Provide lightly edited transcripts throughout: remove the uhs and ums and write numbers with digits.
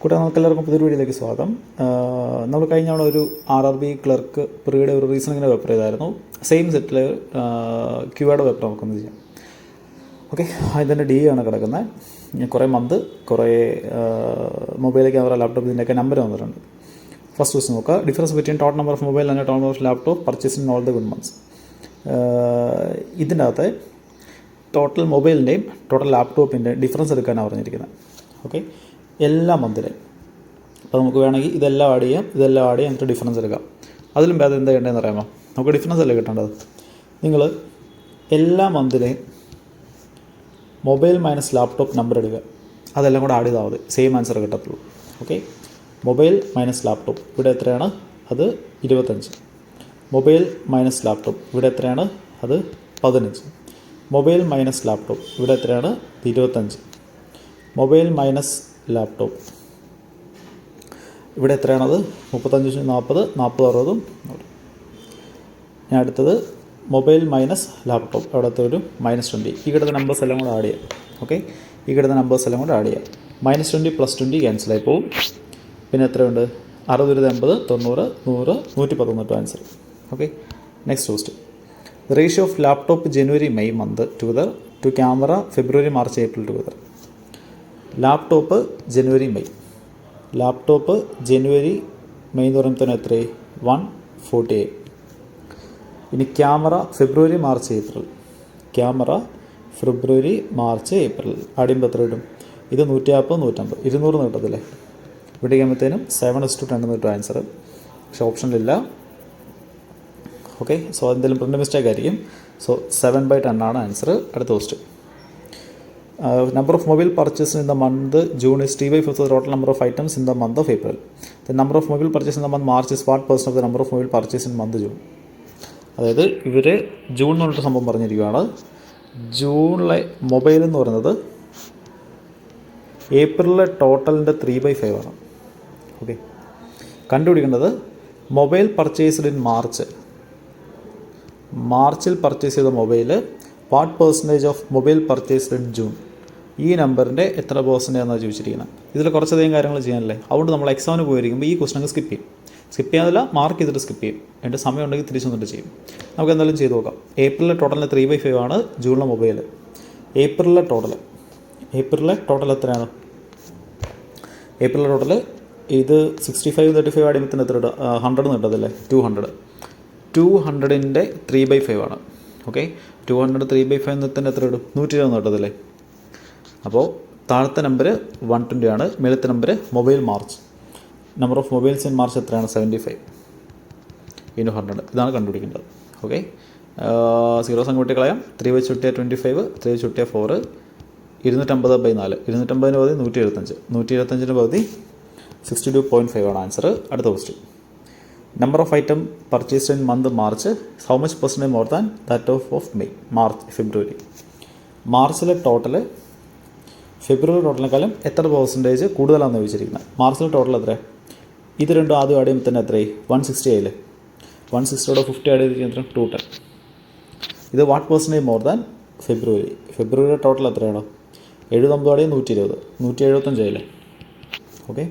കൂടെ നമുക്കെല്ലാവർക്കും പുതിയൊരു വീഡിയോയിലേക്ക് സ്വാഗതം. നമ്മൾ കഴിഞ്ഞ തവണ ഒരു RRB ക്ലർക്ക് പ്രീയുടെ ഒരു റീസണിങ്ങിൻ്റെ പേപ്പർ ചെയ്തായിരുന്നു. സെയിം സെറ്റിൽ ക്യൂയുടെ പേപ്പർ നമുക്കൊന്ന് ചെയ്യാം. ഓക്കെ, അതിൻ്റെ DA ആണ് കിടക്കുന്നത്. കുറേ മന്ത്, കുറേ മൊബൈൽ ക്യാമറ, ലാപ്ടോപ്പ്, ഇതിൻ്റെയൊക്കെ നമ്പർ വന്നിട്ടുണ്ട്. ഫസ്റ്റ് ക്വസ്റ്റ്യൻ നോക്കുക. Difference between total number of mobile and total number of laptop purchase in all the good months. ഇതിൻ്റെ അകത്ത് ടോട്ടൽ മൊബൈലിൻ്റെയും ടോട്ടൽ ലാപ്ടോപ്പിൻ്റെയും ഡിഫറൻസ് എടുക്കാനാണ് പറഞ്ഞിരിക്കുന്നത്. ഓക്കെ, എല്ലാ മന്തിലെയും. അപ്പോൾ നമുക്ക് വേണമെങ്കിൽ ഇതെല്ലാം ആഡ് ചെയ്യാം, എന്നിട്ട് ഡിഫറൻസ് എടുക്കാം. അതിലും ഭേദം എന്താ ചെയ്യേണ്ടതെന്ന് അറിയാമോ? നമുക്ക് ഡിഫറൻസ് അല്ലേ കിട്ടേണ്ടത്. നിങ്ങൾ എല്ലാ മന്തിലെയും മൊബൈൽ മൈനസ് ലാപ്ടോപ്പ് നമ്പർ എടുക്കുക, അതെല്ലാം കൂടെ ആഡ് ചെയ്താൽ മതി, സെയിം ആൻസർ കിട്ടത്തുള്ളൂ. ഓക്കെ, മൊബൈൽ മൈനസ് ലാപ്ടോപ്പ് ഇവിടെ എത്രയാണ്? അത് 25. മൊബൈൽ മൈനസ് ലാപ്ടോപ്പ് ഇവിടെ എത്രയാണ്? അത് 15. മൊബൈൽ മൈനസ് ലാപ്ടോപ്പ് ഇവിടെ എത്രയാണ്? 25. മൊബൈൽ മൈനസ് ലാപ്ടോപ്പ് ഇവിടെ എത്രയാണത്? 35, 40, 40, 60. ഞാൻ അടുത്തത് മൊബൈൽ മൈനസ് ലാപ്ടോപ്പ്, അവിടുത്തെ ഒരു -20. ഈ കിടന്ന നമ്പേഴ്സ് എല്ലാം കൂടെ ആഡ് ചെയ്യാം. ഓക്കെ, ഈ കിടന്ന നമ്പേഴ്സ് എല്ലാം കൂടെ ആഡ് ചെയ്യാം. -20 + 20 ക്യാൻസലായി പോവും. പിന്നെ എത്രയുണ്ട്? 60, 80, 90, 100, 111 answer. Okay, next question. The ratio of laptop January May month together to camera February March April together. Laptop January May, laptop January May എന്ന് പറയുമ്പോൾ എത്ര? 148. ഇനി camera February March April, camera February March April ആദ്യം എത്ര ഇടും? ഇത് 150, 150, 200 കിട്ടത്തില്ലേ? ഇവിടെ ചെയ്യുമ്പോഴത്തേനും 7:10 കിട്ടും ആൻസർ, പക്ഷേ ഓപ്ഷനിലില്ല. ഓക്കെ, സോ എന്തെങ്കിലും പ്രിൻ്റ് മിസ്റ്റേക്ക് ആയിരിക്കും. സോ 7/10 ആണ് ആൻസർ. അടുത്ത question. Number of mobile purchases in the month June is 3/5 of the total number of items in the month of April. The number of mobile purchases in the month March is what % of the number of mobile purchases in month June? അതായത് ഇവർ June എന്ന് പറഞ്ഞിട്ട് സംഭവം പറഞ്ഞിരിക്കുകയാണ്. ജൂണിലെ mobile എന്ന് പറയുന്നത് ഏപ്രിലിലെ ടോട്ടലിൻ്റെ 3/5 ആണ്. Okay, കണ്ടുപിടിക്കേണ്ടത് മൊബൈൽ പർച്ചേസ്ഡ് ഇൻ മാർച്ച്, മാർച്ചിൽ പർച്ചേസ് ചെയ്ത mobile what % of mobile purchased in June. ഈ നമ്പറിൻ്റെ എത്ര % എന്നാണ് ചോദിച്ചിരിക്കുന്നത്. ഇതിൽ കുറച്ചധികം കാര്യങ്ങൾ ചെയ്യാനല്ലേ, അതുകൊണ്ട് നമ്മൾ എക്സാമിന് പോയിരിക്കുമ്പോൾ ഈ ക്വസ്റ്റൻ സ്കിപ്പ് ചെയ്യും. സ്കിപ്പ് ചെയ്യാതല്ല, മാർക്ക് ചെയ്തിട്ട് സ്കിപ്പ് ചെയ്യും. എന്നിട്ട് സമയം ഉണ്ടെങ്കിൽ തിരിച്ചു വന്നിട്ട് ചെയ്യും. നമുക്ക് എന്തായാലും ചെയ്ത് നോക്കാം. ഏപ്രിലിലെ ടോട്ടലിന് 3/5 ആണ് ജൂണിലെ മൊബൈൽ. ഏപ്രിലിലെ ടോട്ടൽ എത്രയാണ്? ഏപ്രിലിലെ ടോട്ടൽ ഇത് 65, 35 ആടിയത്തിന് എത്ര ഇടുക? 100 കിട്ടത്തില്ലേ? 200ൻ്റെ 3/5 ആണ്. ഓക്കെ, 200 3/5 എന്നത്തിന് എത്ര ഇടും? 120 കിട്ടത്തില്ലേ? അപ്പോൾ താഴത്തെ നമ്പർ 120 ആണ്, മേലത്തെ number mobile March. Number of mobiles in March എത്രയാണ്? 75 × 100. ഇതാണ് കണ്ടുപിടിക്കേണ്ടത്. ഓക്കെ, 0 സംഖ്യ കൂട്ടി കളയാം. 3 വെച്ച് കൂട്ടിയാൽ 25, 3 വെച്ച് കൂട്ടിയാൽ 4, 250/4, 250 പകുതി 175, 125 പകുതി 62.5 ആണ് ആൻസർ. അടുത്ത question. Number of item purchased in month March how much % more than that of May February. മാർച്ചിലെ ടോട്ടൽ ഫെബ്രുവരി ടോട്ടലിനേക്കാളും എത്ര % കൂടുതലാണെന്ന് ചോദിച്ചിരിക്കുന്നത്. മാർച്ചിലെ ടോട്ടൽ എത്ര? ഇത് രണ്ടും ആദ്യം ആഡ് ചെയ്യുമ്പോൾ തന്നെ എത്രയായി? 160 ആയില്ലേ? 160 50 ആഡ് ചെയ്തിരിക്കുന്നത് 210. ഇത് വാട്ട് % മോർ ദാൻ ഫെബ്രുവരി. ഫെബ്രുവരിയുടെ ടോട്ടൽ എത്രയാണോ? 79 ആഡ് 120, 175 ആയില്ലേ? ഓക്കെ,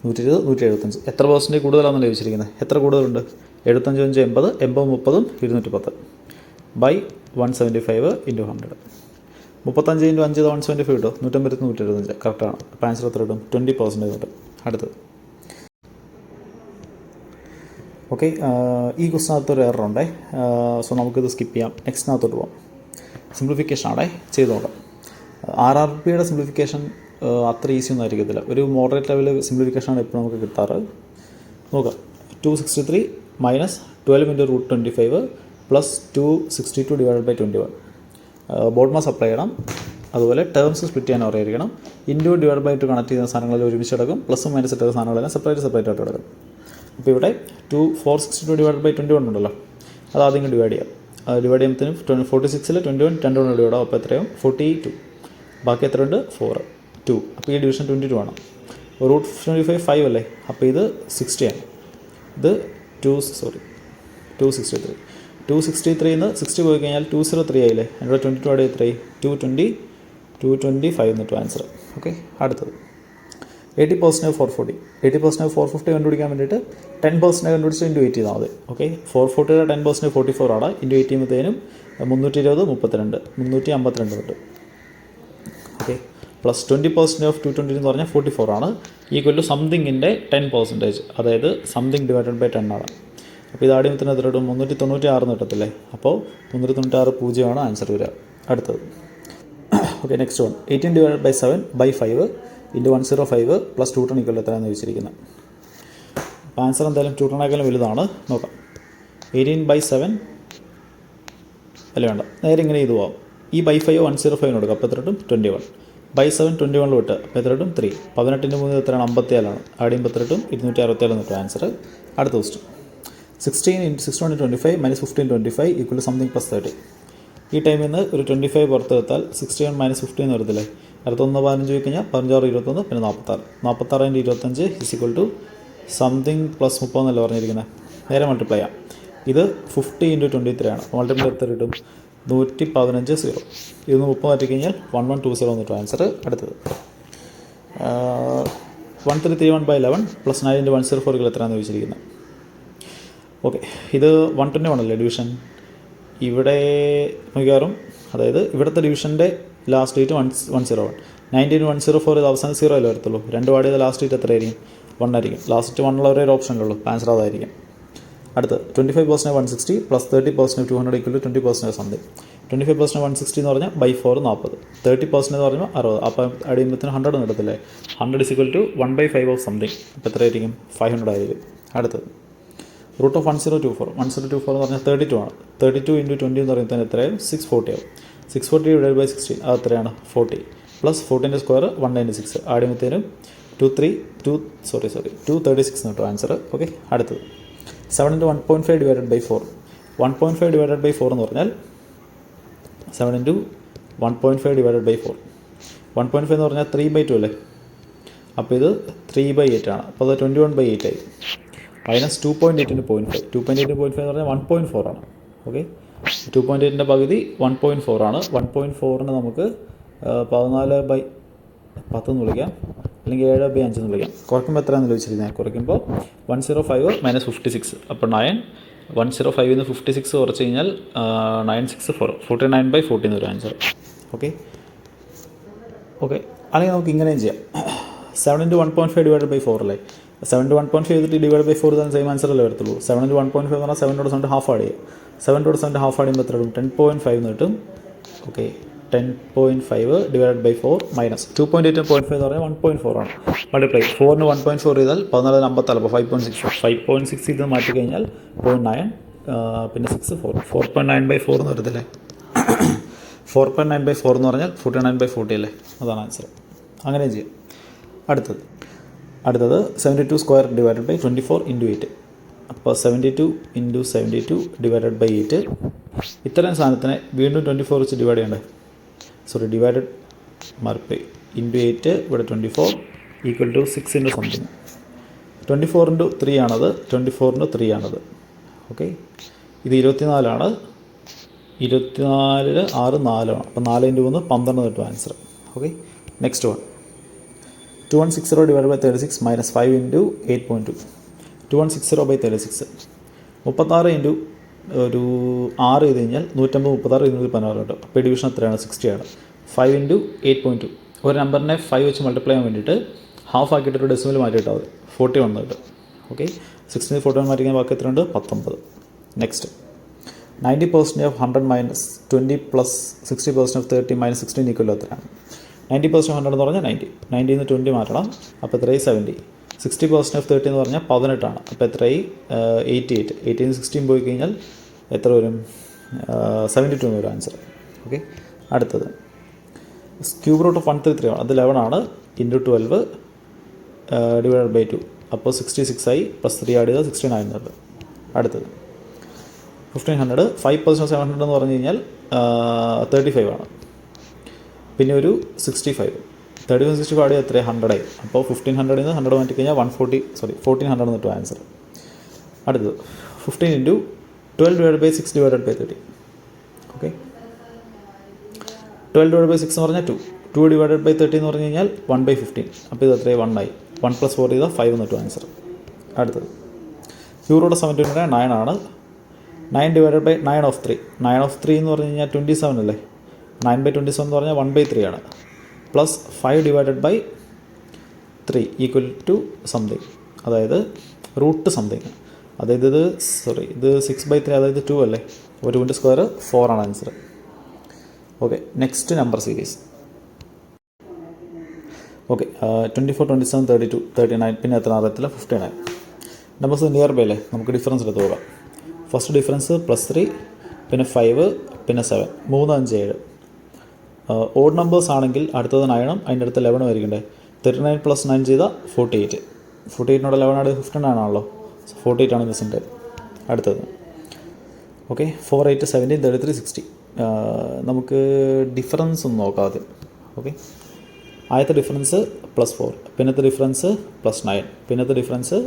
120, 175 എത്ര % കൂടുതലാണെന്നല്ലേ ചോദിച്ചിരിക്കുന്നത്. എത്ര കൂടുതലുണ്ട്? 75, 5, 80, 80, 30, 210 ബൈ 175 × 100. 35 × 5 175 കിട്ടും. 150, 125 കറക്റ്റാണ്. അപ്പോൾ ആൻസർ എത്ര കിട്ടും? 20% കിട്ടും. അടുത്തത്. ഓക്കെ, ഈ ക്വസ്റ്റിനകത്തൊരു എററുണ്ടേ. സോ നമുക്കിത് സ്കിപ്പ് ചെയ്യാം. നെക്സ്റ്റിനകത്തോട്ട് പോകാം. സിംപ്ലിഫിക്കേഷൻ ആണേ, ചെയ്ത് നോക്കാം. RRBയുടെ സിംപ്ലിഫിക്കേഷൻ അത്ര ഈസി ഒന്നും ആയിരിക്കത്തില്ല. ഒരു മോഡറേറ്റ് ലെവൽ സിംപ്ലിഫിക്കേഷനാണ് എപ്പോഴും നമുക്ക് കിട്ടാറ്. നോക്കാം. 263 - 12 × √25 + 262 / 21. ബോർഡ് മാസ് അപ്ലൈ ചെയ്യണം. അതുപോലെ ടേംസ് സ്പ്ലിറ്റ് ചെയ്യാൻ അറിയായിരിക്കണം. ഇൻറ്റു /2 കണക്ട് ചെയ്യുന്ന സാധനങ്ങളിൽ ഒരുമിച്ച് എടുക്കും. പ്ലസും മൈനസ് ഇട്ട സാധനങ്ങളെല്ലാം സെപ്പറേറ്റ് ആയിട്ട് എടുക്കും. അപ്പോൾ ഇവിടെ 462 / 21 ഉണ്ടല്ലോ, അത് ആദ്യം ഡിവൈഡ് ചെയ്യാം. ഡിവൈഡ് ചെയ്യുമ്പോഴത്തേനും 46-ൽ 21 2 കൊണ്ട് ഡിവൈഡ് ആവും. അപ്പോൾ എത്രയും 42. ബാക്കി എത്രയുണ്ട്? 4, 2. അപ്പോൾ ഈ ഡിവിഷൻ 22 ആണ്. √25 5 അല്ലേ? അപ്പോൾ ഇത് 60 ആണ്. ഇത് 263. 263 നിന്ന് 60 പോയി കഴിഞ്ഞാൽ 203 ആയില്ലേ? അതിൻ്റെ 22 ആഡ് എത്രയായി? 220, 225 എന്നിട്ട് ആൻസർ. ഓക്കെ, അടുത്തത്. 80% 440. 80% 450 കണ്ടുപിടിക്കാൻ വേണ്ടിയിട്ട് 10% കണ്ടുപിടിച്ച് ഇൻറ്റു 8 ചെയ്താൽ മതി. ഓക്കെ, 440യുടെ 10% 44 ആണ്. ഇൻറ്റു 8 ചെയ്യുമ്പോഴത്തേനും 320 32 352 കിട്ടും. ഓക്കെ, പ്ലസ് 20% ഓഫ് 220 എന്ന് പറഞ്ഞാൽ 44 ആണ്. ഈക്വൽ ടു സംതിങ്ങിൻ്റെ 10%, അതായത് സംതിങ് ഡിവൈഡഡ് ബൈ 10 ആണ്. അപ്പോൾ ഇത് ആദ്യത്തിന് എത്ര കിട്ടും? 396 കിട്ടത്തില്ലേ? അപ്പോൾ 396 പൂജ്യമാണ് ആൻസർ വരിക. അടുത്തത് okay, next one 18 divided by 7 by 5 into 105 plus 210 equal എത്രയാണെന്ന് ചോദിച്ചിരിക്കുന്നത്. അപ്പോൾ ആൻസർ എന്തായാലും 210 വലുതാണ്. നോക്കാം. 18 ബൈ 7 അല്ല വേണ്ട, നേരെ ഇങ്ങനെ ഇത് പോവാം. ഈ ബൈ 5 105 കൊടുക്കുക. അപ്പോൾ എത്ര കിട്ടും? 21. ബൈ 7 21 വിട്ട് അപ്പോൾ എത്ര കിട്ടും? 3. 18ൻ്റെ 3 എത്രയാണ്? 54 ആണ്. ആദ്യം എത്ര കിട്ടും? 267 കിട്ടും ആൻസർ. അടുത്ത ക്വസ്റ്റ്യൻ 16 × 6 × 25 - 15 25 ഈക്വൽ സംതിങ് പ്ലസ് 30. ഈ ടൈമിൽ നിന്ന് ഒരു 25 പുറത്ത് വെത്താൽ 61 - 15 വരത്തില്ലേ? അടുത്ത 1 15 പോയി കഴിഞ്ഞാൽ 16 21 പിന്നെ 46. 46 × 25 is equal to something plus 30 എന്നല്ല പറഞ്ഞിരിക്കുന്നത്. നേരെ മൾട്ടിപ്ലൈ ചെയ്യാം. ഇത് 50 × 23 ആണ്. മൾട്ടിപ്ലൈ എത്ര കിട്ടും? 115 0. ഇതൊന്ന് 30 മാറ്റി കഴിഞ്ഞാൽ 1120 എന്നിട്ട് ആൻസർ. അടുത്തത് 1331 ബൈ 11 പ്ലസ് 9 × 104 എത്രയാണെന്ന് ചോദിച്ചിരിക്കുന്നത്. ഓക്കെ, ഇത് 121 അല്ലേ ഡിവിഷൻ? ഇവിടെ മിക്കവാറും, അതായത് ഇവിടുത്തെ ഡിവിഷൻ്റെ ലാസ്റ്റ് ഡേറ്റ് 101. 19 104 ഇത് അവസാനം 0 അല്ലേ വരത്തുള്ളൂ. രണ്ട് പാട് ചെയ്ത ലാസ്റ്റ് ഡേറ്റ് എത്രയായിരിക്കും? 1 ആയിരിക്കും. ലാസ്റ്റ് 1 ഉള്ള ഒരേ ഓപ്ഷനിലുള്ളൂ. ആൻസർ അതായിരിക്കും. അടുത്ത് 25% 160 പ്ലസ് 30% 200 ഈക്വൽ ടു 20% സംതിങ്. 25% 160 എന്ന് പറഞ്ഞാൽ ബൈ 4 40. 30% എന്ന് പറയുമ്പോൾ 60. അപ്പോൾ അടിയുമ്പോഴത്തേന് 100 കിട്ടത്തില്ലേ? 100 is equal to 1/5 of something. അപ്പോൾ എത്രയായിരിക്കും? 500 ആയിരിക്കും. അടുത്തത് റൂട്ട് ഓഫ് 1024. 1024 എന്ന് പറഞ്ഞാൽ 32 ആണ്. 32 × 20 എന്ന് പറയുമ്പോൾ എത്രയാവും? 640 ആവും. 640 ഡിവൈഡ് ബൈ 16 അത് എത്രയാണ്? 40. Plus 14ൻ്റെ square 196. ആദ്യത്തേനും 236 എന്ന് കിട്ടും ആൻസർ. ഓക്കെ, അടുത്തത് 7 × 1.5 ഡിവൈഡഡ് ബൈ 4. 1.5 ഡിവൈഡഡ് ബൈ 4 എന്ന് പറഞ്ഞാൽ 7 × 1.5 ഡിവൈഡഡ് ബൈ 4. 1.5 എന്ന് പറഞ്ഞാൽ 3/2 അല്ലേ? അപ്പോൾ ഇത് 3/8 ആണ്. അപ്പോൾ അത് 21/8 ആയി. മൈനസ് 2.8 × 0.5. 2.8 × 0.5 എന്ന് പറഞ്ഞാൽ 1.4 ആണ്. ഓക്കെ, 2.8ൻ്റെ പകുതി 1.4 ആണ്. 1.4ന് നമുക്ക് 14/10 എന്ന് വിളിക്കാം, അല്ലെങ്കിൽ 7/5 എന്ന് വിളിക്കാം. കുറയ്ക്കുമ്പോൾ എത്രയാണെന്ന് ചോദിച്ചിരിക്കുന്നത്? കുറയ്ക്കുമ്പോൾ 105 - 56. അപ്പോൾ 9. 105 നിന്ന് 56 കുറച്ച് കഴിഞ്ഞാൽ 964 49/40 എന്നൊരു ആൻസർ. ഓക്കെ, അല്ലെങ്കിൽ നമുക്ക് ഇങ്ങനെയും ചെയ്യാം. 7 × 1.5 ഡിവൈഡഡ് ബൈ 4 അല്ലേ? 7 × 1.5 ചെയ്തിട്ട് ഡിവൈഡ് ബൈ 4 തന്നെ സെയിം ആൻസർ അല്ലേ വരത്തുള്ളൂ. 7 × 1.5 എന്ന് പറഞ്ഞാൽ 7% ഹാഫ് ആഡ് ചെയ്യുക. 7% ഹാഫ് ആഡ് ചെയ്യുമ്പോൾ എത്ര കിട്ടും? 10.5 എന്ന് കിട്ടും. ഓക്കെ, 10.5 ഡിവൈഡ് ബൈ 4 മൈനസ് 2.8 × 0.5 എന്ന് പറഞ്ഞാൽ 1.4 ആണ്. മൾട്ടിപ്ലൈ 4ന് 1.4 ചെയ്താൽ 14 അപ്പോൾ 5.6. 5.6 ഇത് മാറ്റി കഴിഞ്ഞാൽ 0.9 പിന്നെ 6 4.9/4 എന്ന് വരത്തില്ലേ? 4.9/4 എന്ന് പറഞ്ഞാൽ 49/40 അല്ലേ? അതാണ് ആൻസർ. അങ്ങനെയും ചെയ്യാം. അടുത്തത് 72 സ്ക്വയർ ഡിവൈഡഡ് ബൈ 24 × 8. അപ്പോൾ 72 × 72 ഡിവൈഡഡ് ബൈ 8. ഇത്രയും സാധനത്തിനെ വീണ്ടും 24 വെച്ച് ഡിവൈഡ് ചെയ്യണ്ടേ? ഡിവൈഡഡ് മാറിപ്പോയി. ഇൻറ്റു 8 ഇവിടെ 24 ഈക്വൽ ടു 6 × സംതിങ്. 24 × 3 ആണത്. 24 × 3 ആണത്. ഓക്കെ, ഇത് 24 ആണ്. 24 6 4 ആണ്. അപ്പോൾ 4 × 3 12 കിട്ടും answer. Okay, next one 2160 divide by 36 minus 5 × 8.2. 2160 by 36 36 × ഒരു 6 ചെയ്ത് കഴിഞ്ഞാൽ 150 36 216 കിട്ടും. അപ്പോൾ ഡിവിഷൻ എത്രയാണ്? 60 ആണ്. 5 × 8.2. ഒരു നമ്പറിനെ 5 വെച്ച് മൾട്ടിപ്ലൈ ചെയ്യാൻ വേണ്ടിയിട്ട് ഹാഫ് ആക്കിയിട്ട് ഒരു ഡെസിമൽ മാറ്റിയിട്ടാൽ മതി. 41 കിട്ടും. ഓക്കെ, 60 41 മാറ്റിക്കാൻ ബാക്കി എത്രയുണ്ട്? 19. Next 90% of 100 minus 20 plus 60% of 30 minus 16 equal എത്രയാണ്? 90% ഓഫ് 100 എന്ന് പറഞ്ഞാൽ 90. 90 നിന്ന് 20 മാറ്റണം. അപ്പോൾ എത്രയായി? 70. 60% ഓഫ് 30 എന്ന് പറഞ്ഞാൽ 18 ആണ്. അപ്പോൾ എത്രയായി? 88. 80 നിന്ന് 16 പോയി കഴിഞ്ഞാൽ എത്ര വരും? 72 എന്ന് വരും ആൻസർ. ഓക്കെ, അടുത്തത് ക്യൂബ് റൂട്ട് ഓഫ് 133 ആണ്. അത് 11 ആണ്. Into 12 divide by 2. അപ്പോൾ 66 ആയി. പ്ലസ് 3 ആഡ് ചെയ്താൽ 69 എന്നുള്ളത്. അടുത്തത് 1500. 5% ഓഫ് 700 എന്ന് പറഞ്ഞു കഴിഞ്ഞാൽ 35 ആണ്. പിന്നെ ഒരു 65. 35 65 ആഡ് ചെയ്താൽ എത്രയാണ്? 100 ആയി. അപ്പോൾ 1500 നിന്ന് 100 മാറ്റി കഴിഞ്ഞാൽ 1400 എന്ന് കിട്ടും ആൻസർ. അടുത്തത് 15 × 12 divide by 6 divide by 30. Okay, 12 divide by 6 എന്ന് പറഞ്ഞാൽ 2 ഡിവൈഡ് ബൈ 30 എന്ന് പറഞ്ഞു കഴിഞ്ഞാൽ 1/15. അപ്പോൾ ഇത് എത്രയായി? 1 ആയി. 1 + 4 ചെയ്താൽ 5 എന്ന് കിട്ടും ആൻസർ. അടുത്തത് ഹ്യൂറോയുടെ 729 ആണ്. 9 ഡിവൈഡഡ് ബൈ 9 ഓഫ് 3. 9 ഓഫ് 3 എന്ന് പറഞ്ഞു കഴിഞ്ഞാൽ 27 അല്ലേ. 9/27 എന്ന് പറഞ്ഞാൽ 1/3 ആണ്. Plus 5 divided by 3 equal to something, അതായത് റൂട്ട് സംതിങ്. അതായത് ഇത് 6/3, അതായത് 2 അല്ലേ. അപ്പോൾ 2 4 ആണ് answer. Okay, next number series. Okay, 24, 27, 32, 39, പിന്നെ എത്ര അറിയത്തില്ല, 59. നമ്പേഴ്സ് നിയർ ബൈ അല്ലേ, നമുക്ക് ഡിഫറൻസ് എടുത്ത് പോകാം. ഫസ്റ്റ് ഡിഫറൻസ് +3, പിന്നെ 5, പിന്നെ 7. 3, 5, 7. ഓഡ് നമ്പേഴ്സ് ആണെങ്കിൽ അടുത്തത് 9ഉം അതിൻ്റെ അടുത്ത് 11ഉം ആയിരിക്കണ്ടേ. 39 + 9 ചെയ്താൽ 48. 48 11 59 ആണല്ലോ. 48 ആണ് മിസ്സിൻ്റെ. അടുത്തത് ഓക്കെ, 4, 8, 17, 33, 60. നമുക്ക് ഡിഫറൻസ് ഒന്ന് നോക്കാം ആദ്യം. ഓക്കെ, ആദ്യത്തെ ഡിഫറൻസ് +4, പിന്നത്തെ ഡിഫറൻസ് +9, പിന്നത്തെ ഡിഫറൻസ്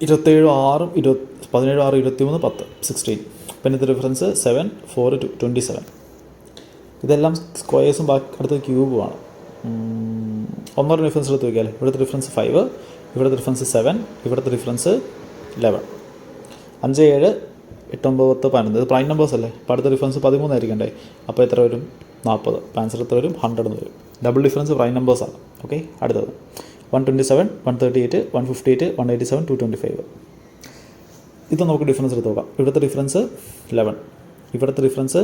17, 6, 23, 10, 16. പിന്നത്തെ ഡിഫറൻസ് 7, 4, 27. ഇതെല്ലാം സ്ക്വയേഴ്സും ബാക്കി അടുത്തത് ക്യൂബുമാണ്. ഒന്നൊരു ഡിഫറൻസ് എടുത്ത് വയ്ക്കാമല്ലേ. ഇവിടുത്തെ ഡിഫറൻസ് 5, ഇവിടുത്തെ ഡിഫറൻസ് 7, ഇവിടുത്തെ ഡിഫറൻസ് 11. 5, 7, 8, 9, 10, 11. ഇത് പ്രൈം നമ്പേഴ്സ് അല്ലേ. അപ്പോൾ അടുത്ത ഡിഫറൻസ് 13 ആയിരിക്കണ്ടേ. അപ്പോൾ എത്ര വരും? 40. ആൻസർ എത്ര വരും? 100 എന്ന് വരും. ഡബിൾ ഡിഫറൻസ് പ്രൈം നമ്പേഴ്സാണ്. ഓക്കെ, അടുത്തത് 127, 138, 158, 187, 225. ഇത് നമുക്ക് ഡിഫറൻസ് എടുത്ത് നോക്കാം. ഇവിടുത്തെ ഡിഫറൻസ് 11, ഇവിടുത്തെ ഡിഫറൻസ്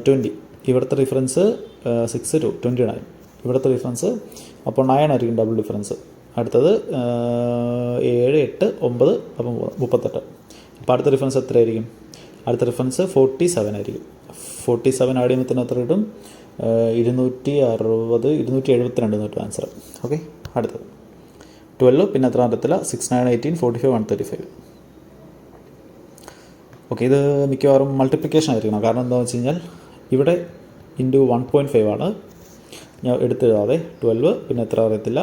20, ഇവിടുത്തെ ഡിഫറൻസ് 6 to 29, ഇവിടുത്തെ ഡിഫറൻസ് അപ്പോൾ 9 ആയിരിക്കും ഡബിൾ ഡിഫറൻസ്. അടുത്തത് 7, 8, 9, അപ്പം 38. അപ്പോൾ അടുത്ത ഡിഫറൻസ് എത്രയായിരിക്കും? അടുത്ത ഡിഫറൻസ് 47 ആയിരിക്കും. 47 ആഡ് ചെയ്യുമ്പോൾ തന്നെ എത്ര കിട്ടും? 260, 272 കിട്ടും ആൻസർ. ഓക്കെ, അടുത്തത് 12, പിന്നെ എത്ര അറിയത്തില്ല. 6, 9, 18, 45, 135. ഓക്കെ, ഇത് മിക്കവാറും മൾട്ടിപ്ലിക്കേഷൻ ആയിരിക്കണം. കാരണം എന്താണെന്ന് വെച്ച് കഴിഞ്ഞാൽ ഇവിടെ ഇൻറ്റു 1.5 ആണ്. ഞാൻ എടുത്തെഴുതാതെ 12, പിന്നെ എത്ര അറിയത്തില്ല.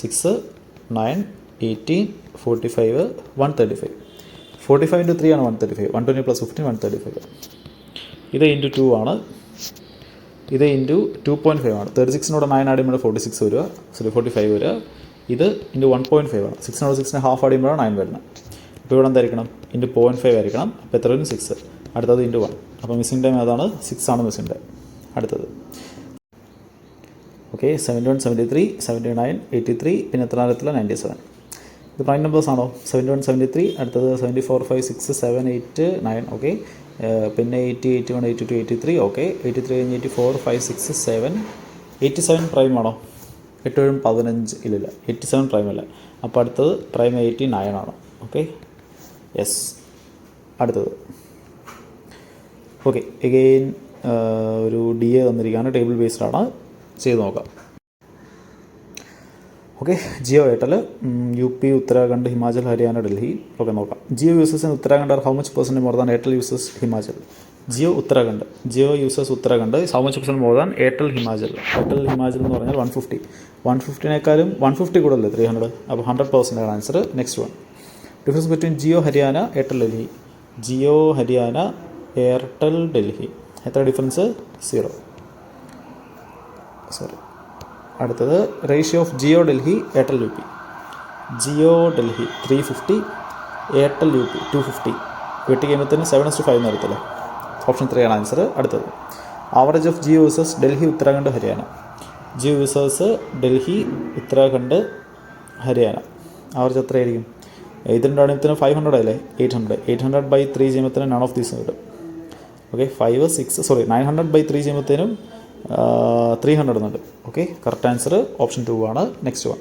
6, 9, 18, 45, 135. 45 × 3 ആണ് 135. 120 + 15, 135. ഇത് ഇൻറ്റു 2 ആണ്. ഇത് ഇൻറ്റു 2.5 ആണ്. 36 9 ആഡ് ചെയ്യുമ്പോൾ 46 വരിക. 45 വരിക. ഇത് ഇൻറ്റു 1.5 ആണ്. 6 ഹാഫ് ആഡ് ചെയ്യുമ്പോഴാണ് 9 വരുന്നത്. അപ്പോൾ ഇവിടെ എന്തായിരിക്കണം? ഇൻറ്റു 0.5 ആയിരിക്കണം. അപ്പോൾ എത്ര വരും? 6. അടുത്തത് ഇൻറ്റു 1. അപ്പോൾ മിസ്സിംഗ് ടൈം ഏതാണ്? 6 ആണ് മിസ്സിംഗ് ടൈം. അടുത്തത് ഓക്കെ, 71, 73, 79, 83, പിന്നെ എത്ര അറിയത്തില്ല, 97. ഇത് പ്രൈം നമ്പേഴ്സ് ആണോ? 71, 73, അടുത്തത് 74, 5, 6, 7, 8, 9. ഓക്കെ, പിന്നെ 80, 81, 82, 83. ഓക്കെ, 83 കഴിഞ്ഞ് 84, 5, 6, 7. 87 പ്രൈം ആണോ? 8, 15. ഇല്ലില്ല, 87 പ്രൈം അല്ല. അപ്പോൾ അടുത്തത് പ്രൈം 89 ആണ്. Okay, yes. അടുത്തത് ഓക്കെ, എഗെയിൻ ഒരു DA തന്നിരിക്കുകയാണ്. ടേബിൾ ബേസ്ഡ് ആണ്. ചെയ്ത് നോക്കാം. Okay, Jio Airtel, UP, Uttarakhand, Himachal, Haryana, Delhi. Okay, നോക്കാം. Jio users in Uttarakhand are how much % more than Airtel users Himachal? Jio users Uttarakhand how much % more than Airtel Himachal? Airtel Himachal എന്ന് പറഞ്ഞാൽ 150. 150നേക്കാളും 150 കൂടുതലല്ലേ 300. അപ്പോൾ 100% ആണ് answer. Next one, difference between Jio Haryana, Airtel Delhi. Jio Haryana, Airtel Delhi. എത്ര ഡിഫറൻസ്? 0. സോറി. അടുത്തത് ratio of Jio Delhi, Airtel UP. Jio Delhi 350, Airtel UP 250. വെട്ടി കഴിയുമ്പോഴത്തേന് 7:5 നടത്തില്ല. ഓപ്ഷൻ 3 ആണ് ആൻസർ. അടുത്തത് average of Jio users Delhi, Uttarakhand, Haryana. Jio users Delhi, Uttarakhand, Haryana. Average എത്രയായിരിക്കും? ഇതിൻ്റെ 500 അല്ലേ? 800. 800/3 ചെയ്യുമ്പോഴത്തേനും നൺ ഓഫ് ദീസ് കിട്ടും. ഓക്കെ, 900/3 ചെയ്യുമ്പോഴത്തേനും 300 എന്നുണ്ട്. ഓക്കെ, കറക്റ്റ് ആൻസർ ഓപ്ഷൻ 2 ആണ്. Next one,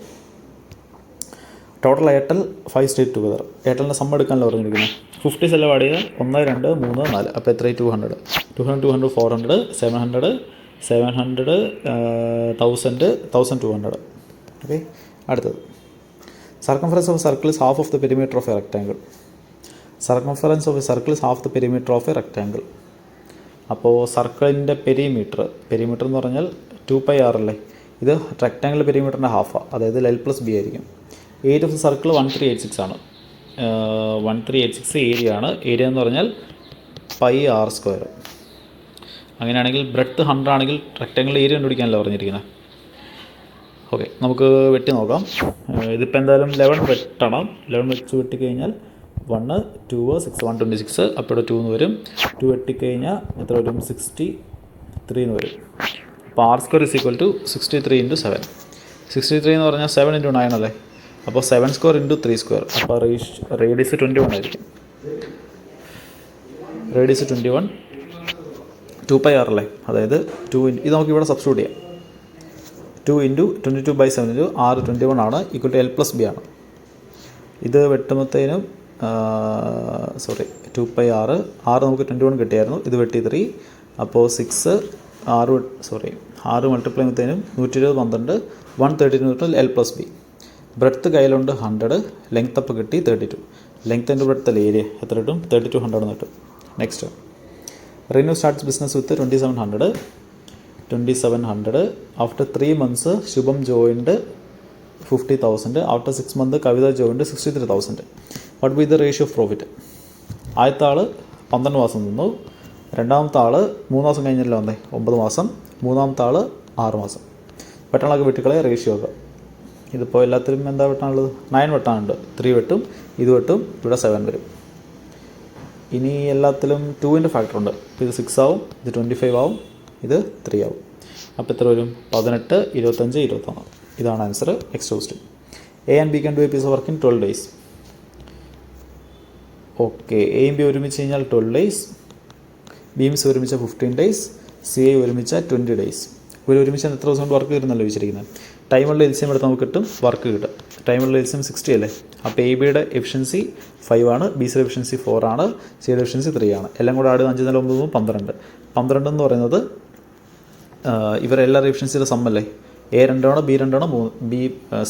total Airtel 5 state together. എയർടെലിൻ്റെ സം എടുക്കാനല്ലോ പറഞ്ഞിരിക്കുന്നത്. 50 സെല്ല് ആഡ് ചെയ്താൽ 1, 2, 3, 4. അപ്പോൾ എത്ര? 200. 200, 400, 700, 700, 1000, 1200. ഓക്കെ, അടുത്തത് circumference of circle is half of the perimeter of A rectangle. Circumference of A circle is half the perimeter of A rectangle. അപ്പോൾ സർക്കിളിൻ്റെ perimeter എന്ന് പറഞ്ഞാൽ 2πr അല്ലേ. ഇത് റെക്ടാങ്കിൾ പെരിമീറ്ററിൻ്റെ ഹാഫാണ്, അതായത് L+B ആയിരിക്കും. ഏരിയ ഓഫ് ദ സർക്കിൾ 1386 ആണ്. 1386 ഏരിയ ആണ്. ഏരിയ എന്ന് പറഞ്ഞാൽ πr². അങ്ങനെയാണെങ്കിൽ ബ്രെഡ്ത്ത് 100 ആണെങ്കിൽ റെക്ടാങ്കിൾ ഏരിയ കണ്ടുപിടിക്കാനല്ലോ പറഞ്ഞിരിക്കുന്നത്. ഓക്കെ, നമുക്ക് വെട്ടി നോക്കാം. ഇതിപ്പോൾ എന്തായാലും 11 വെട്ടണം. 11 വെച്ച് വെട്ടിക്കഴിഞ്ഞാൽ 1 2 6 126, അപ്പോൾ ഇവിടെ 2 എന്ന് വരും. 2 വെട്ടിക്കഴിഞ്ഞാൽ എത്ര വരും? 63 എന്ന് വരും. അപ്പോൾ R² = 63 × 7. 63 എന്ന് പറഞ്ഞാൽ 7 × 9 അല്ലേ? അപ്പോൾ 7² × 3². അപ്പോൾ റേഡിയസ് 21 ആയിരിക്കും. റേഡിയസ് 21 2πr അല്ലേ? അതായത് 2 ഇത് നമുക്ക് ഇവിടെ സബ്സ്റ്റിറ്റ്യൂട്ട് ചെയ്യാം. 2 × 22/7 × R 21 ആണ്, = L+B ആണ്. ഇത് വെട്ടുമ്പോഴത്തേനും 2πr നമുക്ക് 21 കിട്ടിയായിരുന്നു. ഇത് വെട്ടി 3, അപ്പോൾ 6 6 മൾട്ടിപ്ലൈ ചെയ്യുമ്പോഴത്തേനും 120 12 132 L+B. ബ്രെഡ്ത്ത് കയ്യിലുണ്ട് 100, ലെങ്ത് അപ്പോൾ കിട്ടി 32. ലെങ്ത് ആൻഡ് ബ്രെഡ്ത്ത് അല്ലേ ഏരിയ, എത്ര കിട്ടും? 3200 എന്ന് കിട്ടും. Next, Renu starts business with 2700. After 3 months Shubham joined 50,000. After 6 months Kavitha joined 63,000. What B the ratio of profit? ആദ്യത്തെ ആൾ 12 മാസം നിന്നു, രണ്ടാമത്തെ ആൾ 3 മാസം കഴിഞ്ഞല്ലോ വന്നേ 9 മാസം, മൂന്നാമത്തെ ആൾ 6 മാസം. വെട്ടാളൊക്കെ വെട്ടിക്കളെ റേഷ്യോ ഒക്കെ. ഇതിപ്പോൾ എല്ലാത്തിലും എന്താ വെട്ടാനുള്ളത്? 9 വെട്ടാനുണ്ട്. 3 വെട്ടും, ഇത് വെട്ടും, ഇവിടെ 7 വരും. ഇനി എല്ലാത്തിലും 2ൻ്റെ ഫാക്ടർ ഉണ്ട്. ഇത് 6 ആവും, ഇത് 25 ആവും, ഇത് 3 ആവും. അപ്പോൾ എത്ര വരും? 18 25 21. ഇതാണ് answer. Next question. A and B can do a piece of work in 12 days. Okay, എയും ബി ഒരുമിച്ച് കഴിഞ്ഞാൽ 12 days, ബിയും സി ഒരുമിച്ച 15 days, സി ഐ ഒരുമിച്ച 20 days. ഒരുമിച്ച് എത്ര ദിവസം കൊണ്ട് വർക്ക് കിട്ടുന്നല്ലോ വിചാരിക്കുന്നത്. ടൈമുള്ള എൽസിയം എടുത്ത് നമുക്ക് കിട്ടും, വർക്ക് കിട്ടും. ടൈമുള്ള എൽസിയം 60 അല്ലേ? അപ്പോൾ എ ബിയുടെ എഫിഷ്യൻസി 5 ആണ്, ബി സിയുടെ എഫിഷ്യൻസി 4 ആണ്, സിയുടെ എഫിഷ്യൻസി 3 ആണ്. എല്ലാം കൂടെ ആട് 5 4 9 12. 12 എന്ന് പറയുന്നത് ഇവരെല്ലാവരും എഫിഷ്യൻസിയുടെ സമ്മല്ലേ? A 2 ആണ്, ബി 2 ആണ്,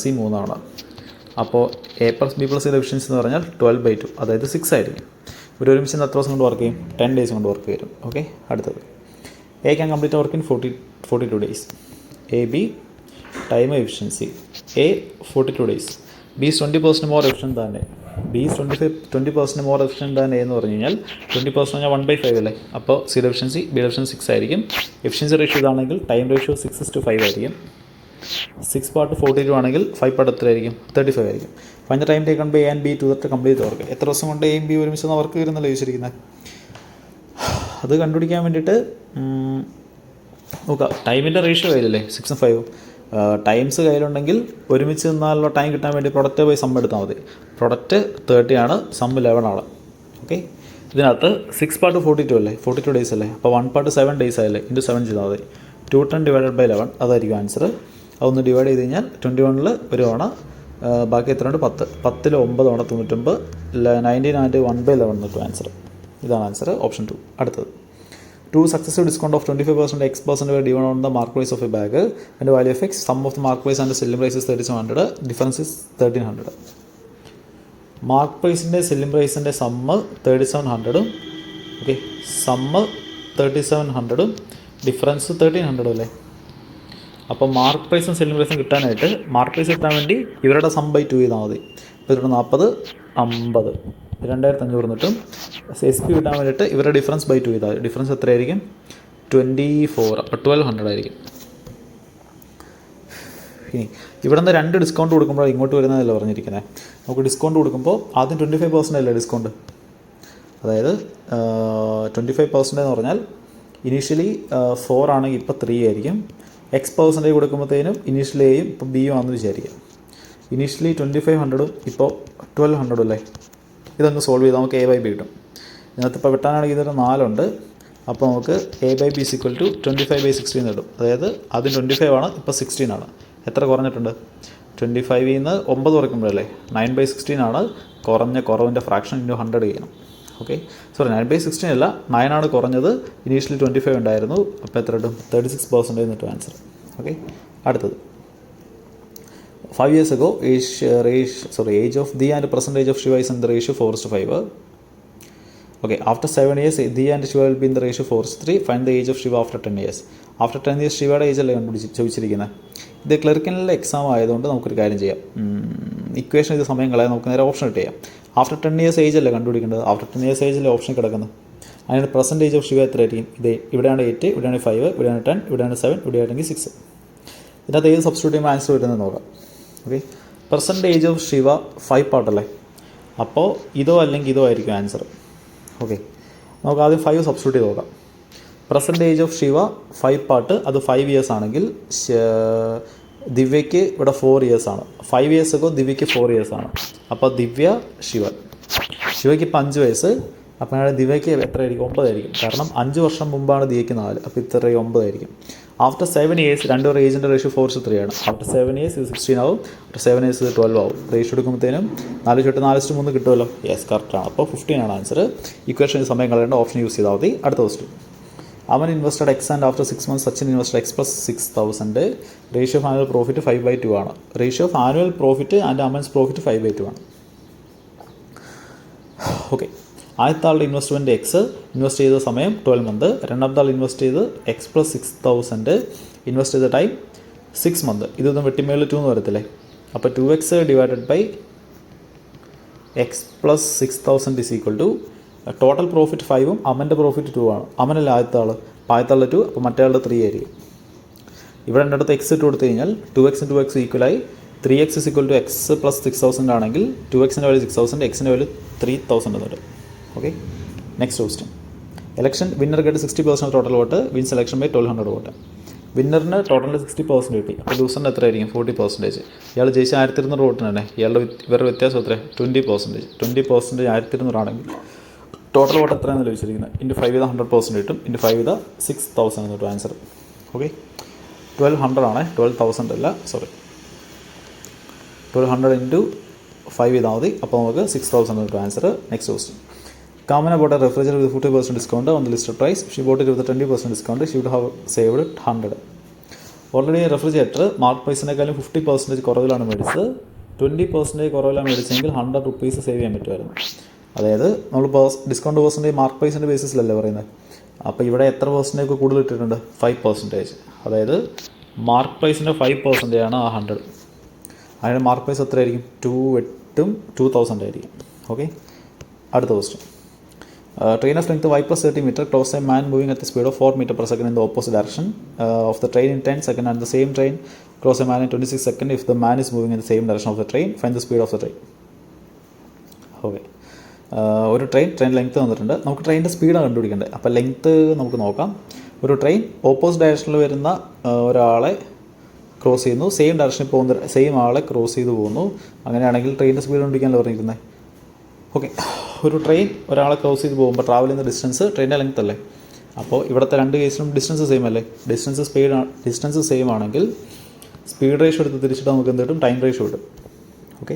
സി 3 ആണ്. അപ്പോൾ A + B + സിയുടെ എഫിഷ്യൻസി എന്ന് പറഞ്ഞാൽ 12/2, അതായത് 6 ആയിരിക്കും. ഇവർ ഒരുമിച്ച് എത്ര ദിവസം കൊണ്ട് വർക്ക് ചെയ്യും? 10 days കൊണ്ട് വർക്ക് ചെയ്യും. ഓക്കെ, അടുത്തത്. A can complete work in 42 days. A B time efficiency. A 42 days. B is 20% more efficient than A. B is 20% more efficient than A എന്ന് പറഞ്ഞു കഴിഞ്ഞാൽ 20% പറഞ്ഞാൽ 1/5 അല്ലേ? അപ്പോൾ സിയുടെ എഫിഷ്യൻസി ബിയുടെ എഫിഷ്യൻസി 6 ആയിരിക്കും. എഫിഷ്യൻസി റേഷ്യോ ഇതാണെങ്കിൽ ടൈം റേഷ്യോ 6:5 ആയിരിക്കും. 6 part 42 ആണെങ്കിൽ 5 part എത്ര ആയിരിക്കും? 35 ആയിരിക്കും. Find the time taken by A and B to complete work. എത്ര ദിവസം കൊണ്ട് എയും ബി ഒരുമിച്ച് വർക്ക് വരുന്നല്ലോ ചോദിച്ചിരിക്കുന്നത്. അത് കണ്ടുപിടിക്കാൻ വേണ്ടിയിട്ട് നോക്കുക. ടൈമിൻ്റെ റേഷ്യോ കയ്യിലല്ലേ? 6 ഉം 5 ഉം. ടൈംസ് കയ്യിലുണ്ടെങ്കിൽ ഒരുമിച്ച് നിന്നാലുള്ള ടൈം കിട്ടാൻ വേണ്ടി പ്രൊഡക്റ്റ് പോയി സം എടുത്താൽ മതി. പ്രൊഡക്റ്റ് 30 ആണ്, സം 11 ആണ്. ഓക്കെ, ഇതിനകത്ത് 6 part 42 അല്ലേ? 42 days അല്ലേ? അപ്പോൾ 1 part 7 days ആയല്ലേ? × 7 ചെയ്താൽ മതി. 210 / 11 അതായിരിക്കും ആൻസർ. അതൊന്ന് ഡിവൈഡ് ചെയ്ത് കഴിഞ്ഞാൽ 21 ഒരു തവണ, ബാക്കി എത്ര ഉണ്ട്? 10. 10 9 തവണ 99, 19 ആൻഡ് 1/11 കിട്ടും ആൻസർ. ഇതാണ് ആൻസർ, ഓപ്ഷൻ 2. അടുത്തത്. 2 successive discount of 25% X% were given on the mark price of a bag and the value of X. Sum of the mark price and the selling price is 3700. Difference is 1300. Mark പ്രൈസിൻ്റെ selling പ്രൈസിൻ്റെ sum 3700, okay, sum 3700, difference 1300 അല്ലേ? അപ്പോൾ mark പ്രൈസും selling പ്രൈസും കിട്ടാനായിട്ട് mark price കിട്ടാൻ വേണ്ടി ഇവരുടെ സം ബൈ 2 ചെയ്താൽ മതി. ഇപ്പോൾ ഇവിടെ 40 50 2500 കിട്ടും. എസ് പി കിട്ടാൻ വേണ്ടിയിട്ട് ഇവരുടെ ഡിഫറൻസ് ബൈ 2 ചെയ്താൽ ഡിഫറൻസ് എത്രയായിരിക്കും? 24. അപ്പോൾ 1200 ആയിരിക്കും. ഇനി ഇവിടെ നിന്ന് 2 ഡിസ്കൗണ്ട് കൊടുക്കുമ്പോൾ ഇങ്ങോട്ട് വരുന്നതല്ല പറഞ്ഞിരിക്കുന്നത്. നമുക്ക് ഡിസ്കൗണ്ട് കൊടുക്കുമ്പോൾ ആദ്യം 25% അല്ലേ ഡിസ്കൗണ്ട്? അതായത് 25% എന്ന് പറഞ്ഞാൽ ഇനീഷ്യലി 4 ആണെങ്കിൽ ഇപ്പോൾ 3 ആയിരിക്കും. X% കൊടുക്കുമ്പോഴത്തേനും ഇനീഷ്യലി എയും ഇപ്പോൾ ബിയും ആണെന്ന് വിചാരിക്കാം. ഇനീഷ്യലി 2500 ഇപ്പോൾ 1200 അല്ലേ? ഇതങ്ങ് സോൾവ് ചെയ്താൽ നമുക്ക് A/B കിട്ടും. ഇതിനകത്ത് ഇപ്പോൾ വെട്ടാനാണെങ്കിൽ ഇതൊരു 4 ഉണ്ട്. അപ്പോൾ നമുക്ക് A/B = 25/16 കിട്ടും. അതായത് ആദ്യം 25 ആണ്, ഇപ്പോൾ 16 ആണ്. എത്ര കുറഞ്ഞിട്ടുണ്ട്? 25 നിന്ന് 9 കുറയ്ക്കുമ്പോഴല്ലേ? 9/16 ആണ്. കുറവിൻ്റെ ഫ്രാക്ഷൻ × 100 ചെയ്യണം. ഓക്കെ, സോറി 9/16 അല്ല, 9 ആണ് കുറഞ്ഞത്. ഇനീഷ്യലി 25 ഉണ്ടായിരുന്നു. അപ്പോൾ എത്ര കിട്ടും? 36% എന്നിട്ട് ആൻസർ. ഓക്കെ, അടുത്തത്. 5 years ago, age of the and percentage of Shiva is in the ratio 4:5. Okay, after 7 years, the and Shiva will be in the ratio 4:3. Find the age of Shiva after 10 years. After 10 years, Shivയുടെ age അല്ലേ ചോദിച്ചിരിക്കുന്നത്. ഇത് ക്ലറിക്കലിലെ exam ആയതുകൊണ്ട് നമുക്കൊരു കാര്യം ചെയ്യാം. Equation ഇത് സമയം കളയാൻ നമുക്ക് നേരെ ഓപ്ഷൻ ഇട്ട് ചെയ്യാം. ആഫ്റ്റർ 10 years ഏജ് അല്ലേ കണ്ടുപിടിക്കേണ്ടത്. ആഫ്റ്റർ 10 years ഏജിലെ ഓപ്ഷൻ കിടക്കുന്നത്. അതിന് പെർസെൻറ്റേജ് ഓഫ് ഷിവ എത്ര ആയിരിക്കും? ഇത് ഇവിടെയാണ് 8, ഇവിടെയാണ് 5, ഇവിടെയാണ് 10, ഇവിടെയാണ് 7, ഇവിടെയാണെങ്കിൽ 6. ഇതിനകത്ത് ഏത് സബ്സ്റ്റിറ്റ്യൂട്ട് ചെയ്യുമ്പോൾ ആൻസർ വരുന്നത് നോക്കാം. Okay, present age of Shiva 5 പാർട്ടല്ലേ, അപ്പോൾ ഇതോ അല്ലെങ്കിൽ ഇതോ ആയിരിക്കും ആൻസർ. ഓക്കെ, നമുക്ക് ആദ്യം 5 സബ്സ്റ്റിറ്റ്യൂട്ട് ചെയ്ത് നോക്കാം. Present age of Shiva 5 part, അത് 5 ഇയേഴ്സ് ആണെങ്കിൽ ദിവ്യയ്ക്ക് ഇവിടെ 4 ഇയേഴ്സ് ആണ്. 5 ഇയേഴ്സ് ഒക്കെ ദിവ്യയ്ക്ക് 4 ഇയേഴ്സ് ആണ്. അപ്പോൾ ദിവ്യ ശിവയ്ക്ക് ഇപ്പോൾ 5 വയസ്സ്. അപ്പോൾ ദിവ്യയ്ക്ക് എത്രയായിരിക്കും? 9 ആയിരിക്കും. കാരണം 5 വർഷം മുമ്പാണ് ദിവ്യയ്ക്ക് 4, അപ്പോൾ ഇത്ര 9 ആയിരിക്കും. ആഫ്റ്റർ 7 ഇയേഴ്സ് രണ്ടുപേരുടെ ഏജിൻ്റെ റേഷ്യോ 4:3 ആണ്. ആഫ്റ്റർ 7 ഇയേഴ്സ് ഇത് 16 ആവും, ആഫ്റ്റർ 7 ഇയേഴ്സ് ഇത് 12 ആവും. റേഷ്യോ എടുക്കുമ്പോഴത്തേനും 4:4:3 കിട്ടുമല്ലോ. യെസ്, കറക്റ്റാണ്. അപ്പോൾ 15 ആണ് ആൻസർ. ഇക്വേഷൻ സമയം കളയേണ്ട ഓപ്ഷൻ യൂസ് ചെയ്താൽ മതി. അടുത്ത ക്വസ്റ്റ്യൻ. അവൻ invested X and after 6 months Sachin invested X plus 6,000. Ratio of annual profit 5/2 ആണ്. Ratio of annual profit and Aman's profit 5/2 ആണ്. ഓക്കെ, ആദ്യത്തെ ആളുടെ ഇൻവെസ്റ്റ്മെൻറ്റ് എക്സ്, ഇൻവെസ്റ്റ് ചെയ്ത സമയം 12 months. രണ്ടാമത്തെ ആൾ ഇൻവെസ്റ്റ് ചെയ്ത് എക്സ് പ്ലസ് 6,000, ഇൻവെസ്റ്റ് ചെയ്ത ടൈം 6 months. ഇതൊന്നും വെട്ടിമേളിൽ 2 എന്ന് വരത്തില്ലേ. അപ്പോൾ 2x divided by X plus 6,000 is equal to total profit 5ഉം അമൻ്റെ പ്രോഫിറ്റ് 2 ആണ്. അമനല്ല ആദ്യത്തെ ആൾ, അപ്പോൾ ആദ്യത്തെ ആളുടെ 2, അപ്പോൾ മറ്റേ ആളുടെ 3 ആയിരിക്കും. ഇവിടെ എൻ്റെ അടുത്ത് എക്സ് ഇട്ട് കൊടുത്തു കഴിഞ്ഞാൽ 2x × 2x ഈക്വലായി 3x is equal to X plus 6,000 ആണെങ്കിൽ 2xൻ്റെ വാല്യൂ 6,000, എക്സിൻ്റെ വാല്യൂ 3,000 എന്നിട്ട്. Okay, next question. Election winner get 60% total vote, wins election by 1200 vote. വിന്നറിന് ടോട്ടലിൽ 60% കിട്ടി. അപ്പോൾ ലൂസറിന് എത്ര ആയിരിക്കും? 40%. ഇയാൾ ജയിച്ച 1200 വോട്ടിന് തന്നെ ഇവരുടെ വ്യത്യാസം എത്ര? 20%. 20% 1200 ആണെങ്കിൽ ടോട്ടൽ വോട്ട് എത്രയാണ് ലഭിച്ചിരിക്കുന്നത്? ഇൻറ്റു 5 ചെയ്താൽ 100% കിട്ടും. ഇൻറ്റു 5 ചെയ്താൽ 6000 എന്നിട്ട് ആൻസർ. ഓക്കെ, 1200 ആണ്, 12,000 അല്ല, സോറി. 1200 ഇൻറ്റു 5 ചെയ്താൽ മതി. അപ്പോൾ നമുക്ക് 6000 എന്നിട്ട് answer. Next question. Kamana bought a refrigerator with 40% discount on the listed price. She bought it with a 20% discount. She would have saved 100. Already refrigerator mark പ്രൈസിനേക്കാളും 50% കുറവിലാണ് മേടിച്ചത്. 20% കുറവിലാണ് മേടിച്ചെങ്കിൽ 100 rupees സേവ് ചെയ്യാൻ പറ്റുമായിരുന്നു. അതായത് നമ്മൾ ഡിസ്കൗണ്ട് പെർസെൻറ്റേജ് മാർക്ക് പ്രൈസിൻ്റെ ബേസിസിലല്ലേ പറയുന്നത്. അപ്പോൾ ഇവിടെ എത്ര പെർസെൻറ്റേജ് കൂടുതൽ ഇട്ടിട്ടുണ്ട്? 5%. അതായത് മാർക്ക് പ്രൈസിൻ്റെ 5% ആണ് ആ 100. അതിൻ്റെ മാർക്ക് പ്രൈസ് എത്രയായിരിക്കും? 2,000 ആയിരിക്കും. ഓക്കെ, അടുത്ത question. Train of length y plus 30 meter close a man moving at the speed of 4 meter per second in the opposite direction of the train in 10 seconds, and the same train close a man in 26 seconds if the man is moving in the same direction of the train. Find the speed of the train. Okay, ഒരു train length തന്നിട്ടുണ്ട്. നമുക്ക് ട്രെയിനിൻ്റെ സ്പീഡാണ് കണ്ടുപിടിക്കേണ്ടത്. അപ്പോൾ length നമുക്ക് നോക്കാം. ഒരു train opposite ഡയറക്ഷനിൽ വരുന്ന ഒരാളെ ക്രോസ് ചെയ്യുന്നു, സെയിം ഡയറക്ഷനിൽ പോകുന്ന സെയിം ആളെ ക്രോസ് ചെയ്ത് പോകുന്നു. അങ്ങനെയാണെങ്കിൽ ട്രെയിനിൻ്റെ സ്പീഡ് കണ്ടുപിടിക്കാനല്ലേ പറഞ്ഞിരിക്കുന്നത്. ഓക്കെ, ഒരു ട്രെയിൻ ഒരാളെ ക്രോസ് ചെയ്ത് പോകുമ്പോൾ ട്രാവൽ ചെയ്യുന്ന ഡിസ്റ്റൻസ് ട്രെയിനിൻ്റെ ലെങ്ത് അല്ലേ. അപ്പോൾ ഇവിടുത്തെ രണ്ട് കേസിലും ഡിസ്റ്റൻസ് സെയിം അല്ലേ. ഡിസ്റ്റൻസ് സെയിം ആണെങ്കിൽ സ്പീഡ് റേഷ്യോ എടുത്ത് തിരിച്ചിട്ട് നമുക്ക് എന്ത് കിട്ടും? ടൈം റേഷ്യോ കിട്ടും. ഓക്കെ,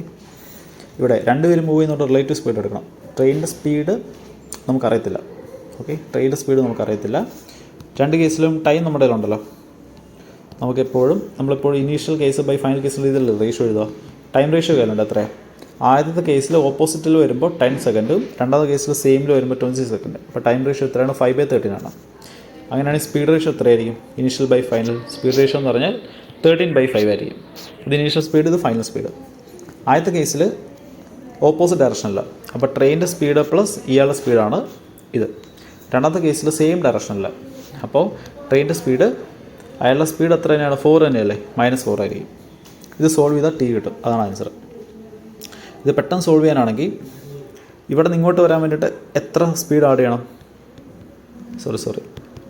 ഇവിടെ രണ്ടുപേരും മൂവ് ചെയ്യുന്നതുകൊണ്ട് റിലേറ്റീവ് സ്പീഡ് എടുക്കണം. ട്രെയിനിൻ്റെ സ്പീഡ് നമുക്കറിയത്തില്ല. ഓക്കെ, ട്രെയിനിൻ്റെ സ്പീഡ് നമുക്കറിയത്തില്ല. രണ്ട് കേസിലും ടൈം നമ്മുടെ കയ്യിലുണ്ടല്ലോ. നമ്മളിപ്പോഴും ഇനീഷ്യൽ കേസ് ബൈ ഫൈനൽ കേസിൽ ഇതിൽ റേഷ്യോ എഴുതുക. ടൈം റേഷ്യോ കയ്യിലുണ്ട് എത്ര? ആദ്യത്തെ കേസിൽ ഓപ്പോസിറ്റിൽ വരുമ്പോൾ 10 സെക്കൻഡും രണ്ടാമത്തെ കേസിൽ സെയിമിൽ വരുമ്പോൾ 20 സെക്കൻഡ്. അപ്പോൾ ടൈം റേഷ്യോ എത്രയാണ്? 5/13 ആണ്. അങ്ങനെയാണെങ്കിൽ സ്പീഡ് റേഷ്യോ എത്രയായിരിക്കും? Initial by final speed ratio എന്ന് പറഞ്ഞാൽ 13/5 ആയിരിക്കും. ഇത് ഇനീഷ്യൽ സ്പീഡ്, ഇത് ഫൈനൽ സ്പീഡ്. ആദ്യത്തെ കേസിൽ ഓപ്പോസിറ്റ് ഡയറക്ഷനില്ല, അപ്പോൾ ട്രെയിനിൻ്റെ സ്പീഡ് പ്ലസ് ഇയാളുടെ സ്പീഡാണ് ഇത്. രണ്ടാമത്തെ കേസിൽ സെയിം ഡയറക്ഷനില്ല, അപ്പോൾ ട്രെയിനിൻ്റെ സ്പീഡ് അയാളുടെ സ്പീഡ് എത്ര തന്നെയാണ്? 4 തന്നെയല്ലേ, -4 ആയിരിക്കും. ഇത് സോൾവ് ചെയ്താൽ T കിട്ടും. അതാണ് ആൻസർ. ഇത് പെട്ടെന്ന് സോൾവ് ചെയ്യാനാണെങ്കിൽ ഇവിടെ നിന്ന് ഇങ്ങോട്ട് വരാൻ വേണ്ടിയിട്ട് എത്ര സ്പീഡ് ആഡ് ചെയ്യണം? സോറി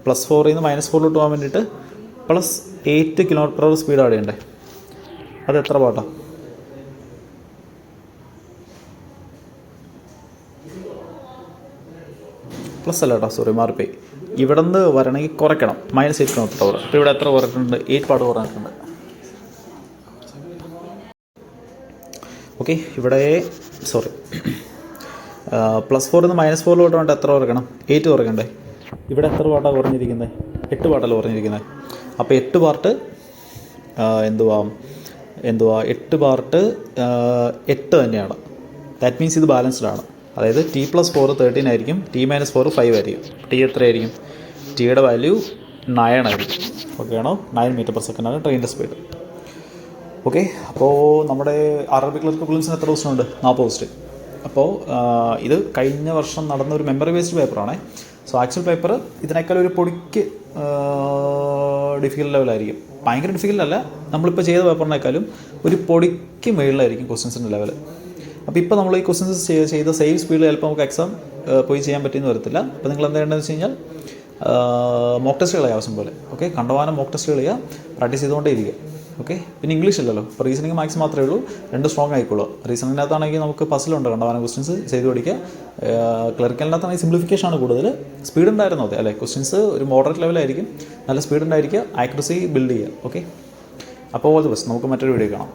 +4 നിന്ന് -4 പോകാൻ വേണ്ടിയിട്ട് +8 km/h സ്പീഡ് ആഡ് ചെയ്യണ്ടേ? അത് എത്ര പാട്ടാണ്? പ്ലസ് അല്ല കേട്ടോ, സോറി മാറിപ്പോയി. ഇവിടെ നിന്ന് വരണമെങ്കിൽ കുറയ്ക്കണം, -8 km/h. അപ്പോൾ ഇവിടെ എത്ര കുറഞ്ഞിട്ടുണ്ട്? 8 പാട്ട് കുറഞ്ഞിട്ടുണ്ട്. ഓക്കെ, ഇവിടെ +4 നിന്ന് -4 വേണ്ട എത്ര കുറയ്ക്കണം? 8 കുറയ്ക്കണ്ടേ? ഇവിടെ എത്ര പാട്ടാണ് കുറഞ്ഞിരിക്കുന്നത്? 8 പാട്ടല്ല കുറഞ്ഞിരിക്കുന്നത്. അപ്പോൾ 8 പാർട്ട് എന്തുവാ 8 പാർട്ട് 8 തന്നെയാണ്. ദാറ്റ് മീൻസ് ഇത് ബാലൻസ്ഡ് ആണ്. അതായത് T+4 13 ആയിരിക്കും, T-4 5 ആയിരിക്കും. T എത്രയായിരിക്കും? Tയുടെ വാല്യൂ 9 ആയിരിക്കും. ഓക്കെ ആണോ? 9 m/s ആണ് ട്രെയിനിൻ്റെ സ്പീഡ്. ഓക്കെ, അപ്പോൾ നമ്മുടെ RRB ക്ലർക്ക് പ്രിലിംസിന് എത്ര ക്വസ്റ്റ്യൻ ഉണ്ട്? 40 ക്വസ്റ്റ്യൻ. അപ്പോൾ ഇത് കഴിഞ്ഞ വർഷം നടന്ന ഒരു മെമ്മറി ബേസ്ഡ് പേപ്പറാണ്. സോ ആക്ച്വൽ പേപ്പർ ഇതിനേക്കാൾ ഒരു പൊടിക്ക് ഡിഫിക്കൽട്ട് ലെവലായിരിക്കും. ഭയങ്കര ഡിഫിക്കൽട്ട് അല്ല, നമ്മളിപ്പോൾ ചെയ്ത പേപ്പറിനേക്കാളും ഒരു പൊടിക്ക് മുകളിലായിരിക്കും ക്വസ്റ്റ്യൻസിൻ്റെ ലെവൽ. അപ്പോൾ ഇപ്പോൾ നമ്മൾ ഈ ക്വസ്റ്റ്യൻസ് ചെയ്ത സെയിം സ്പീഡിൽ ചിലപ്പോൾ നമുക്ക് എക്സാം പോയി ചെയ്യാൻ പറ്റിയെന്ന് വരത്തില്ല. അപ്പോൾ നിങ്ങൾ എന്താ ചെയ്യേണ്ടതെന്ന് വെച്ച് കഴിഞ്ഞാൽ മോക്ക് ടെസ്റ്റുകൾ ചെയ്യുക ആവശ്യം പോലെ. ഓക്കെ, കണ്ടവാനം മോക്ക് ടെസ്റ്റുകൾ ചെയ്യുക, പ്രാക്ടീസ് ചെയ്തുകൊണ്ടേ ഇരിക്കുക. ഓക്കെ, പിന്നെ ഇംഗ്ലീഷ് അല്ലല്ലോ, അപ്പോൾ റീസണിങ് മാത്സ് മാത്രമേ ഉള്ളൂ, രണ്ട് സ്ട്രോങ് ആയിക്കോളൂ. റീസണിങ്ങിനകത്താണെങ്കിൽ നമുക്ക് പസിലുണ്ട്, കണ്ടവാനം ക്വസ്റ്റ്യൻസ് ചെയ്ത് പഠിക്കുക. ക്ലറിക്കലിനകത്താണെങ്കിൽ സിംപ്ലിഫിക്കേഷൻ ആണ് കൂടുതൽ. സ്പീഡ് ഉണ്ടായിരുന്നു അതെ അല്ലേ, ക്വസ്റ്റ്യൻസ് ഒരു മോഡറേറ്റ് ലെവലായിരിക്കും, നല്ല സ്പീഡ് ഉണ്ടായിരിക്കുക, ആക്യുറസി ബിൽഡ് ചെയ്യുക. ഓക്കെ, അപ്പോൾ ഓൾ ദി ബെസ്റ്റ്. നമുക്ക് മറ്റൊരു വീഡിയോ കാണാം.